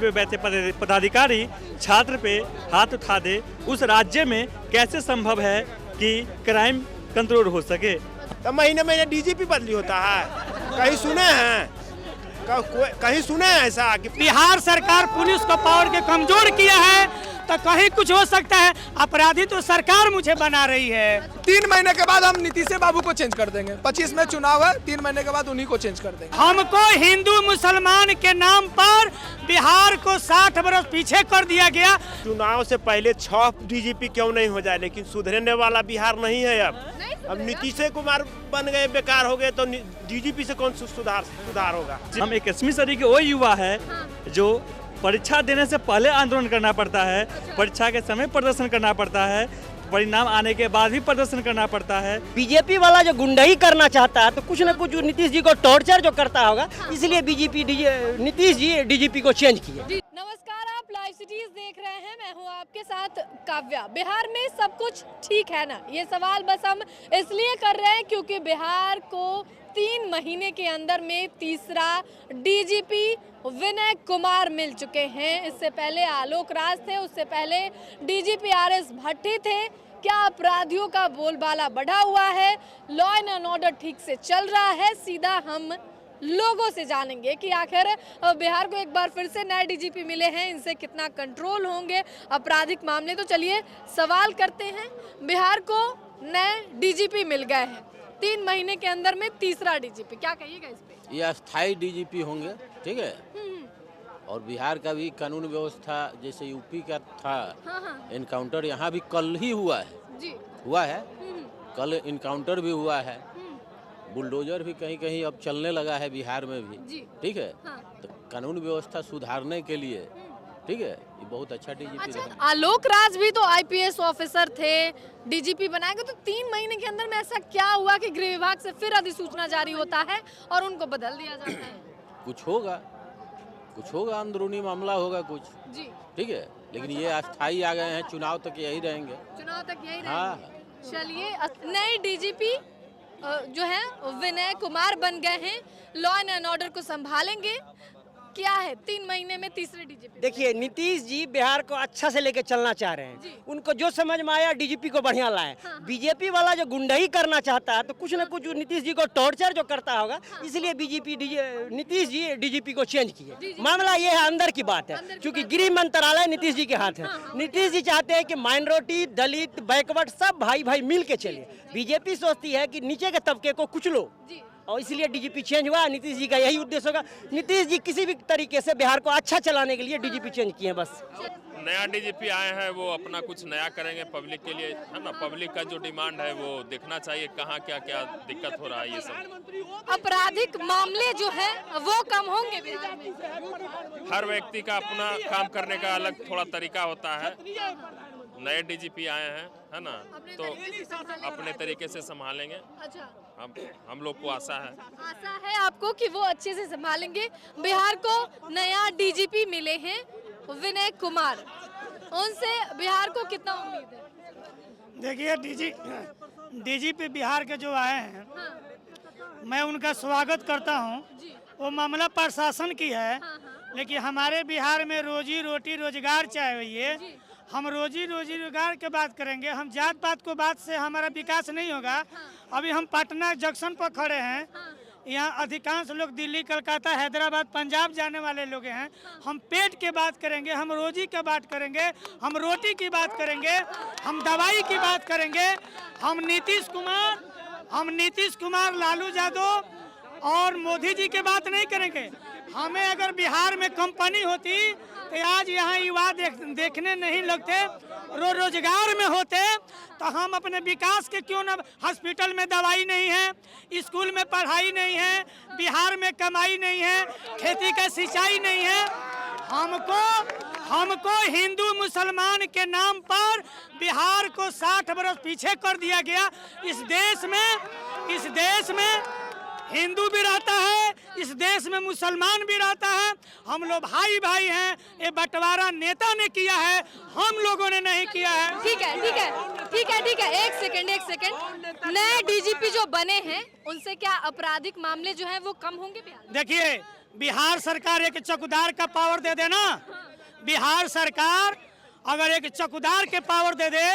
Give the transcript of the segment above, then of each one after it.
पे बैठे पदाधिकारी छात्र पे हाथ उठा दे, उस राज्य में कैसे संभव है कि क्राइम कंट्रोल हो सके? तो महीने महीने डीजीपी बदली होता है, कहीं सुने हैं? कहीं सुने हैं ऐसा कि बिहार सरकार पुलिस को पावर के कमजोर किया है तो कहीं कुछ हो सकता है? अपराधी तो सरकार मुझे बना रही है। 3 महीने के बाद हम नीतीश बाबू को चेंज कर देंगे। 25 में चुनाव है, 3 महीने के बाद उन्हीं को चेंज कर देंगे। हमको हिंदू मुसलमान के नाम पर बिहार को 60 बरस पीछे कर दिया गया। चुनाव से पहले 6 डीजीपी क्यों नहीं हो जाए, लेकिन सुधरने वाला बिहार नहीं है। अब नीतीश कुमार बन गए, बेकार हो गए, तो डीजीपी से कौन सुधार होगा? हम 21वीं सदी के वो युवा है जो परीक्षा देने से पहले आंदोलन करना पड़ता है, परीक्षा के समय प्रदर्शन करना पड़ता है, परिणाम आने के बाद भी प्रदर्शन करना पड़ता है। बीजेपी वाला जो गुंडाई करना चाहता है तो कुछ न कुछ नीतीश जी को टॉर्चर जो करता होगा, इसलिए नीतीश जी डीजीपी को चेंज किए। नमस्कार, आप लाइव सिटीज देख रहे हैं, मैं हूं आपके साथ काव्या। बिहार में सब कुछ ठीक है ना? ये सवाल बस हम इसलिए कर रहे हैं क्योंकि बिहार को 3 महीने के अंदर में तीसरा डीजीपी विनय कुमार मिल चुके हैं। इससे पहले आलोक राज थे, उससे पहले डीजीपी आरएस भट्टी थे। क्या अपराधियों का बोलबाला बढ़ा हुआ है? लॉ एंड ऑर्डर ठीक से चल रहा है? सीधा हम लोगों से जानेंगे कि आखिर बिहार को एक बार फिर से नए डीजीपी मिले हैं, इनसे कितना कंट्रोल होंगे आपराधिक मामले। तो चलिए सवाल करते हैं। बिहार को नए डीजीपी मिल गए हैं, 3 महीने के अंदर में तीसरा डीजीपी, क्या कहिएगा इस पे? ये अस्थायी डीजीपी होंगे, ठीक है। और बिहार का भी कानून व्यवस्था जैसे यूपी का था, इनकाउंटर यहाँ भी कल ही हुआ है जी। हुआ है कल इनकाउंटर भी हुआ है, बुलडोजर भी कहीं कहीं अब चलने लगा है बिहार में भी, ठीक है। तो कानून व्यवस्था सुधारने के लिए, ठीक है, ये बहुत अच्छा डीजीपी। अच्छा, आलोक राज भी तो आईपीएस ऑफिसर थे, डीजीपी बनाए गए, तो 3 महीने के अंदर में ऐसा क्या हुआ कि गृह विभाग से फिर अधिसूचना जारी होता है और उनको बदल दिया जाता है? कुछ होगा, अंदरूनी मामला होगा कुछ जी, ठीक है। लेकिन ये अस्थायी आ गए हैं, चुनाव तक यही रहेंगे। हाँ। चलिए, नए डीजीपी जो है विनय कुमार बन गए हैं, लॉ एंड ऑर्डर को संभालेंगे। क्या है 3 महीने में तीसरे डीजीपी? देखिए, नीतीश जी बिहार को अच्छा से लेके चलना चाह रहे हैं। उनको जो समझ में आया डीजीपी को बढ़िया लाए। बीजेपी वाला जो गुंडाई करना चाहता है तो कुछ न कुछ नीतीश जी को टॉर्चर जो करता होगा, इसलिए नीतीश जी डीजीपी को चेंज किए। मामला ये है, अंदर की बात है, क्योंकि गृह मंत्रालय नीतीश जी के हाथ है। नीतीश जी चाहते हैं कि माइनॉरिटी, दलित, बैकवर्ड सब भाई भाई मिल के चले। बीजेपी सोचती है कि नीचे के तबके को कुचलो, और इसलिए डीजीपी चेंज हुआ। नीतीश जी का यही उद्देश्य होगा। नीतीश जी किसी भी तरीके से बिहार को अच्छा चलाने के लिए डीजीपी चेंज किए हैं बस। नया डीजीपी आए हैं, वो अपना कुछ नया करेंगे पब्लिक के लिए, है ना। पब्लिक का जो डिमांड है वो देखना चाहिए, कहाँ क्या क्या दिक्कत हो रहा है। ये सब आपराधिक मामले जो है वो कम होंगे बिहार में। हर व्यक्ति का अपना काम करने का अलग थोड़ा तरीका होता है। नए डीजीपी आए हैं, है ना, तो अपने तरीके से संभालेंगे। अच्छा, हम लोग को आशा है आपको कि वो अच्छे से संभालेंगे। बिहार को नया डीजीपी मिले हैं विनय कुमार, उनसे बिहार को कितना उम्मीद है? देखिए, डीजीपी बिहार के जो आए हैं, मैं उनका स्वागत करता हूं। वो मामला प्रशासन की है, लेकिन हमारे बिहार में रोजी रोटी रोजगार चाहिए। हम रोजी रोजगार के बात करेंगे, हम जात पात को बात से हमारा विकास नहीं होगा। अभी हम पटना जंक्शन पर खड़े हैं, यहाँ अधिकांश लोग दिल्ली, कलकत्ता, हैदराबाद, पंजाब जाने वाले लोग हैं। हम पेट के बात करेंगे, हम रोजी की बात करेंगे, हम रोटी की बात करेंगे, हम दवाई की बात करेंगे। हम नीतीश कुमार, लालू यादव और मोदी जी की बात नहीं करेंगे। हमें अगर बिहार में कंपनी होती तो आज यहाँ युवा देखने नहीं लगते, रोजगार में होते तो हम अपने विकास के क्यों न। हॉस्पिटल में दवाई नहीं है, स्कूल में पढ़ाई नहीं है, बिहार में कमाई नहीं है, खेती का सिंचाई नहीं है। हमको हिंदू मुसलमान के नाम पर बिहार को 60 बरस पीछे कर दिया गया। इस देश में हिंदू भी रहता है, इस देश में मुसलमान भी रहता है। हम लोग भाई भाई हैं। ये बंटवारा नेता ने किया है, हम लोगों ने नहीं किया है। ठीक है। एक सेकंड। नए डीजीपी जो बने हैं, उनसे क्या आपराधिक मामले जो हैं वो कम होंगे बिहार? देखिए, बिहार सरकार एक चौकीदार का पावर दे देना, बिहार सरकार अगर एक चौकीदार के पावर दे दे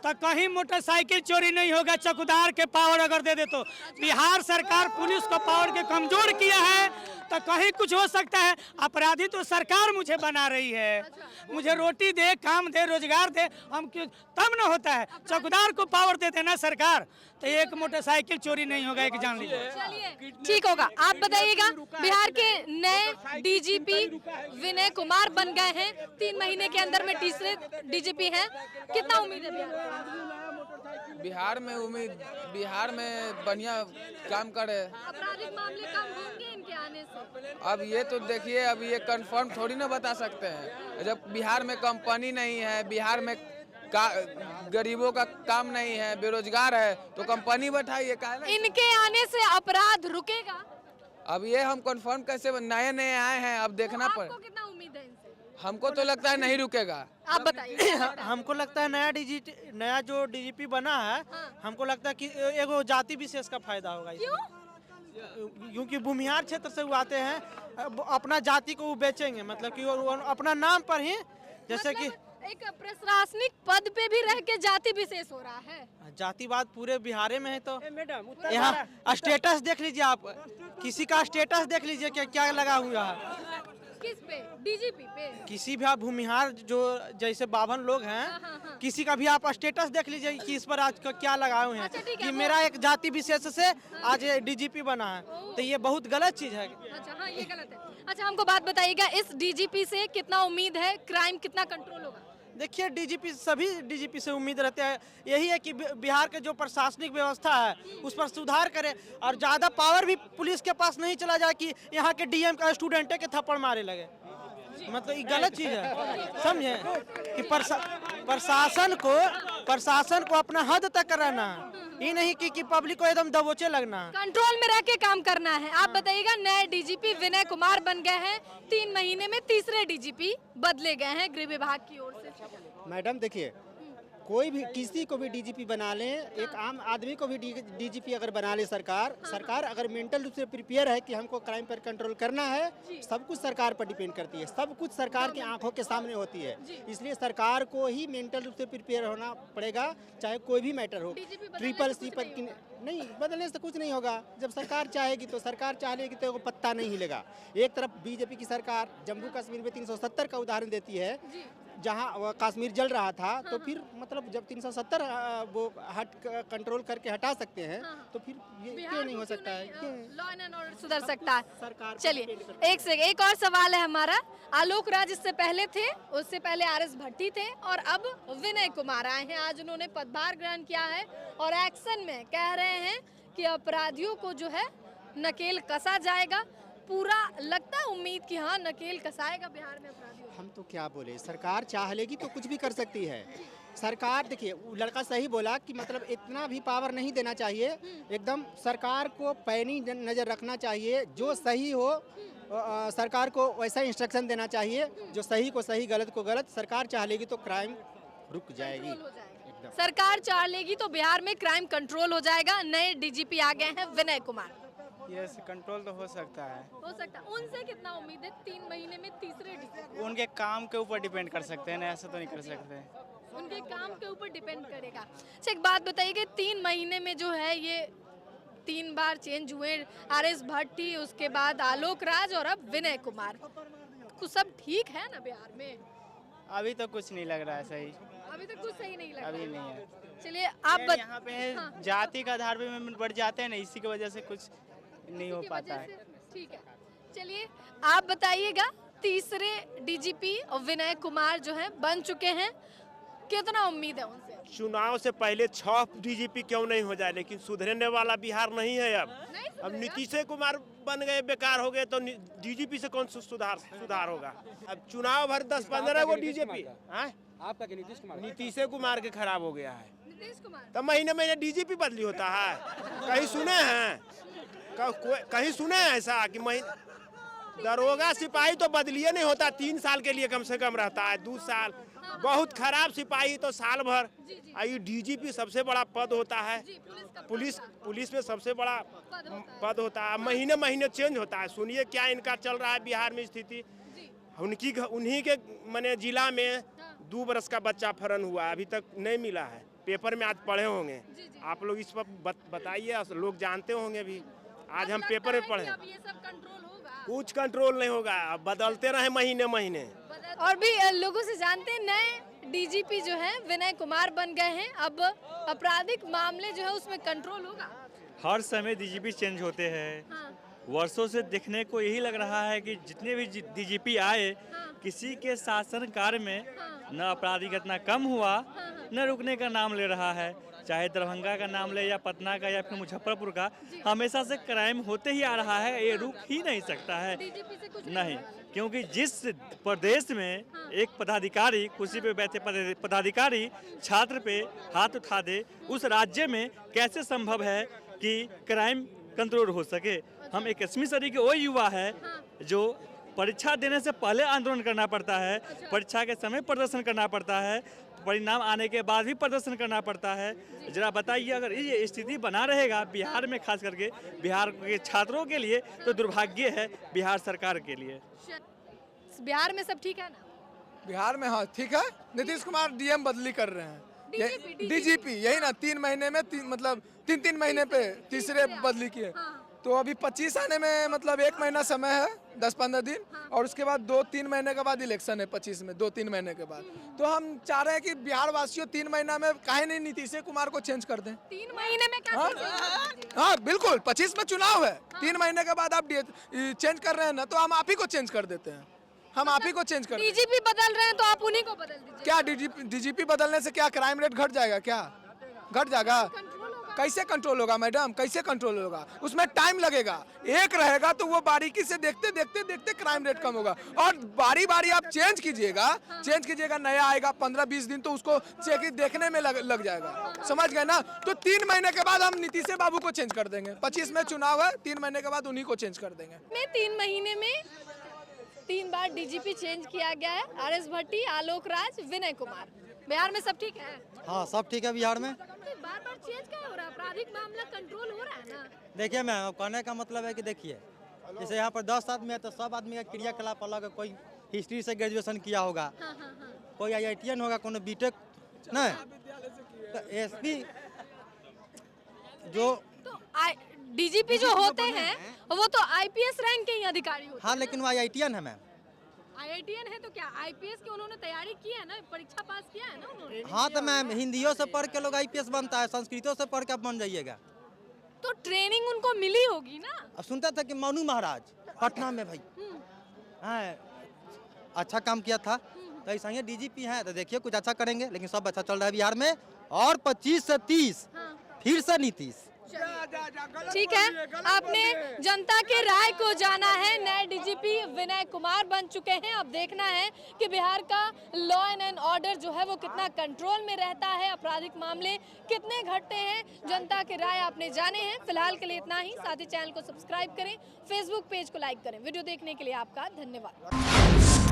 तो कहीं मोटरसाइकिल चोरी नहीं होगा। चौकीदार के पावर अगर दे दे तो बिहार सरकार पुलिस को पावर के कमजोर किया है तो कहीं कुछ हो सकता है। अपराधी तो सरकार मुझे बना रही है, मुझे रोटी दे, काम दे, रोजगार दे, हम क्यों तब ना होता है। चौकीदार को पावर दे देना सरकार तो एक मोटरसाइकिल चोरी नहीं होगा, एक जान लीजिए। चलिए ठीक होगा। आप बताइएगा, बिहार के नए डीजीपी विनय कुमार बन गए हैं, 3 महीने के अंदर में तीसरे डीजीपी हैं, कितना उम्मीद है बिहार में बढ़िया काम करे। आपराधिक मामले कम होंगे इनके आने से? अब ये तो देखिए, अब ये कंफर्म थोड़ी ना बता सकते हैं। जब बिहार में कंपनी नहीं है, बिहार में गरीबों का काम नहीं है, बेरोजगार है, तो कंपनी बैठाइए का है। इनके आने से अपराध रुकेगा? अब ये हम कंफर्म कैसे, नए नए आए हैं, अब देखना आपको पड़े। कितना उम्मीद है इनसे? हमको तो लगता है नहीं रुकेगा। आप बताइए। हमको लगता है नया जो डीजीपी बना है, हमको लगता है कि एगो जाति विशेष का फायदा होगा। क्योंकि भूमिहार क्षेत्र से वो आते हैं, अपना जाति को वो बेचेंगे, मतलब कि वो अपना नाम पर ही, जैसे कि एक प्रशासनिक पद पे भी रह के जाति विशेष हो रहा है। जातिवाद पूरे बिहार में है। तो यहाँ स्टेटस देख लीजिए, आप किसी का स्टेटस देख लीजिए क्या लगा हुआ है। किस पे? डीजीपी पे? किसी भी आप भूमिहार जो जैसे बाभन लोग हैं, किसी का भी आप स्टेटस देख लीजिए कि इस पर आज का क्या लगाए हुए हैं। अच्छा, ठीक है, कि मेरा एक जाति विशेष से आज डीजीपी बना है, तो ये बहुत गलत चीज है। अच्छा हाँ, ये गलत है। अच्छा हमको बात बताइएगा, इस डीजीपी से कितना उम्मीद है, क्राइम कितना कंट्रोल होगा? देखिए, डीजीपी सभी डीजीपी से उम्मीद रहते हैं यही है कि बिहार के जो प्रशासनिक व्यवस्था है उस पर सुधार करे, और ज़्यादा पावर भी पुलिस के पास नहीं चला जाए कि यहाँ के डीएम का स्टूडेंट के थप्पड़ मारे लगे। मतलब ये गलत चीज़ है, समझे कि प्रशासन को अपना हद तक रहना है, ये नहीं कि पब्लिक को एकदम दबोचे लगना है। कंट्रोल में रह के काम करना है। आप बताइएगा, नए डीजीपी विनय कुमार बन गए हैं, 3 महीने में तीसरे डीजीपी बदले गए हैं गृह विभाग की ओर से। मैडम देखिए, कोई भी किसी को भी डीजीपी बना ले, एक आम आदमी को भी डीजीपी अगर बना ले सरकार अगर मेंटल रूप से प्रिपेयर है कि हमको क्राइम पर कंट्रोल करना है, सब कुछ सरकार पर डिपेंड करती है, सब कुछ सरकार की आंखों के सामने होती है। इसलिए सरकार को ही मेंटल रूप से प्रिपेयर होना पड़ेगा, चाहे कोई भी मैटर हो। ट्रिपल सी पर नहीं, बदलने से कुछ नहीं होगा। जब सरकार चाहेगी तो सरकार चाहेगी तो पत्ता नहीं हिलेगा। एक तरफ बीजेपी की सरकार जम्मू कश्मीर में 370 का उदाहरण देती है, जहां कश्मीर जल रहा था, तो फिर मतलब जब 370 वो कंट्रोल करके हटा सकते हैं, तो फिर ये क्यों नहीं हो सकता है? लॉ एंड ऑर्डर सुधर सकता है। चलिए एक और सवाल है हमारा। आलोक राज इससे पहले थे, उससे पहले आरएस भट्टी थे, और अब विनय कुमार आए हैं। आज उन्होंने पदभार ग्रहण किया है और एक्शन में कह रहे हैं कि अपराधियों को जो है नकेल कसा जाएगा। पूरा लगता है उम्मीद कि हाँ नकेल कसाएगा बिहार में अपराधियों। हम तो क्या बोले, सरकार चाह लेगी तो कुछ भी कर सकती है। सरकार देखिए, लड़का सही बोला कि मतलब इतना भी पावर नहीं देना चाहिए। एकदम सरकार को पैनी नज़र रखना चाहिए, जो सही हो सरकार को वैसा इंस्ट्रक्शन देना चाहिए, जो सही को सही, गलत को गलत। सरकार चाह लेगी तो क्राइम रुक जाएगी। सरकार चाह लेगी तो बिहार में क्राइम कंट्रोल हो जाएगा। नए डीजीपी आ गए हैं विनय कुमार। यस, कंट्रोल तो हो सकता है। उनसे कितना उम्मीद है? 3 महीने में तीसरे डीजीपी। उनके काम के ऊपर डिपेंड कर सकते हैं ना, ऐसा तो नहीं कर सकते। उनके काम के ऊपर डिपेंड करेगा। अच्छा एक बात बताइए कि 3 महीने में जो है ये 3 बार चेंज हुए, आरएस भट्टी, उसके बाद आलोक राज और अब विनय कुमार, कुछ सब ठीक है ना बिहार में? अभी तो कुछ नहीं लग रहा है सही। अभी तक कुछ सही नहीं लग रहा। अभी नहीं है। चलिए आप यहाँ पे जाति का आधार पे बढ़ जाते हैं ना, इसी की वजह से कुछ नहीं हो पाता है। ठीक है, चलिए आप बताइएगा, तीसरे डीजीपी विनय कुमार जो है बन चुके हैं, कितना उम्मीद है उनसे? चुनाव से पहले 6 डीजीपी क्यों नहीं हो जाए, लेकिन सुधरने वाला बिहार नहीं है। अब नीतीश कुमार बन गए, बेकार हो गए, तो डीजीपी से कौन सुधार होगा? अब चुनाव भर 10-15 को डीजीपी। आपका नीतीश कुमार के खराब हो गया है, नीतीश कुमार तो महीने डीजीपी बदली होता है? कहीं सुने हैं? कहीं सुने हैं ऐसा कि दरोगा सिपाही तो बदलिए नहीं होता, 3 साल के लिए कम से कम रहता है, 2 साल। बहुत खराब सिपाही तो साल भर। ये डीजीपी सबसे बड़ा पद होता है, पुलिस में सबसे बड़ा पद होता है। महीने चेंज होता है। सुनिए क्या इनका चल रहा है बिहार में स्थिति। उन्हीं के मैंने जिला में 2 बरस का बच्चा फरन हुआ, अभी तक नहीं मिला है। पेपर में आज पढ़े होंगे, आप लोग इस पर बताइए, लोग जानते होंगे भी। आज हम पेपर में पढ़े, अब ये सब कंट्रोल होगा? कुछ कंट्रोल नहीं होगा, अब बदलते रहे महीने महीने। और भी लोगों से जानते हैं, नए डीजीपी जो है विनय कुमार बन गए हैं, अब आपराधिक मामले जो है उसमें कंट्रोल होगा? हर समय डीजीपी चेंज होते हैं। वर्षों से देखने को यही लग रहा है कि जितने भी डीजीपी आए, किसी के शासन कार्य में न अपराधी घटना कम हुआ, न रुकने का नाम ले रहा है। चाहे दरभंगा का नाम ले या पटना का या फिर मुजफ्फरपुर का, हमेशा से क्राइम होते ही आ रहा है। ये रुक ही नहीं सकता है, नहीं, क्योंकि जिस प्रदेश में एक पदाधिकारी, कुर्सी पे बैठे पदाधिकारी छात्र पे हाथ उठा दे, उस राज्य में कैसे संभव है कि क्राइम कंट्रोल हो सके? हम 21वीं सदी के वो युवा है जो परीक्षा देने से पहले आंदोलन करना पड़ता है, परीक्षा के समय प्रदर्शन करना पड़ता है, परिणाम आने के बाद भी प्रदर्शन करना पड़ता है। जरा बताइए, अगर ये स्थिति बना रहेगा बिहार में, खास करके बिहार के छात्रों के लिए, तो दुर्भाग्य है बिहार सरकार के लिए। बिहार में सब ठीक है ना? बिहार में हाँ ठीक है। नीतीश कुमार डीएम बदली कर रहे हैं, डीजीपी यही ना, 3 महीने में मतलब 3 महीने पे तीसरे बदली किए। तो अभी 25 आने में मतलब 1 महीना समय है, 10-15 दिन, और उसके बाद 2-3 महीने के बाद इलेक्शन है 25 में, 2-3 महीने के बाद। तो हम चाह रहे हैं कि बिहार वासियों 3 महीना में काहे नहीं नीतीश कुमार को चेंज कर दें। 3 महीने में क्या? हाँ बिल्कुल, 25 में चुनाव है, 3 महीने के बाद आप चेंज कर रहे हैं ना, तो हम आप ही को चेंज कर देते हैं, हम आप ही को चेंज कर। डीजीपी बदल रहे हैं तो आप उन्हीं को बदल दीजिए। क्या डीजीपी बदलने से क्या क्राइम रेट घट जाएगा? क्या घट जाएगा? कैसे कंट्रोल होगा मैडम, कैसे कंट्रोल होगा? उसमें टाइम लगेगा। एक रहेगा तो वो बारीकी से देखते देखते देखते क्राइम रेट कम होगा, और बारी बारी आप चेंज कीजिएगा, नया आएगा 15-20 दिन तो उसको चेक देखने में लग जाएगा, समझ गए ना? तो 3 महीने के बाद हम नीतीश बाबू को चेंज कर देंगे। 25 में चुनाव है, 3 महीने के बाद उन्हीं को चेंज कर देंगे। 3 महीने में 3 बार डीजीपी चेंज किया गया है, आरएस भट्टी, आलोक राज, विनय कुमार। बिहार में सब ठीक है? हाँ सब ठीक है बिहार में। बार-बार चेंज क्या हो रहा है? आपराधिक मामला कंट्रोल हो रहा है ना? देखिए मैम, कहने का मतलब है कि देखिए, जैसे यहाँ पर 10 आदमी है तो सब आदमी का क्रियाकलाप अलग है। कोई हिस्ट्री से ग्रेजुएशन किया होगा, कोई IITN होगा, कोई बीटेक नहीं, तो एसपी जो डीजीपी जो होते हैं वो तो आईपीएस रैंक के ही अधिकारी होते हैं। हाँ लेकिन वो IITN है मैम। IITN है तो क्या आईपीएस की उन्होंने तैयारी की है ना, परीक्षा पास किया है ना उन्होंने? हाँ तो मैम, हिंदियों से पढ़ के लोग IPS बनता है, संस्कृतों से पढ़ के आप बन जाइएगा। तो ट्रेनिंग उनको मिली होगी ना? अब सुनता था कि मनु महाराज पटना में भाई हाँ अच्छा काम किया था, तो ऐसा ही डीजीपी है तो देखिए कुछ अच्छा करेंगे। लेकिन सब अच्छा चल रहा है बिहार में, और 25 से 30 फिर से नीतीश। ठीक है, आपने जनता के राय को जाना है। नए डीजीपी विनय कुमार बन चुके हैं। अब देखना है कि बिहार का लॉ एंड ऑर्डर जो है वो कितना कंट्रोल में रहता है, आपराधिक मामले कितने घटते हैं। जनता के राय आपने जाने हैं। फिलहाल के लिए इतना ही। साथ ही चैनल को सब्सक्राइब करें, फेसबुक पेज को लाइक करें। वीडियो देखने के लिए आपका धन्यवाद।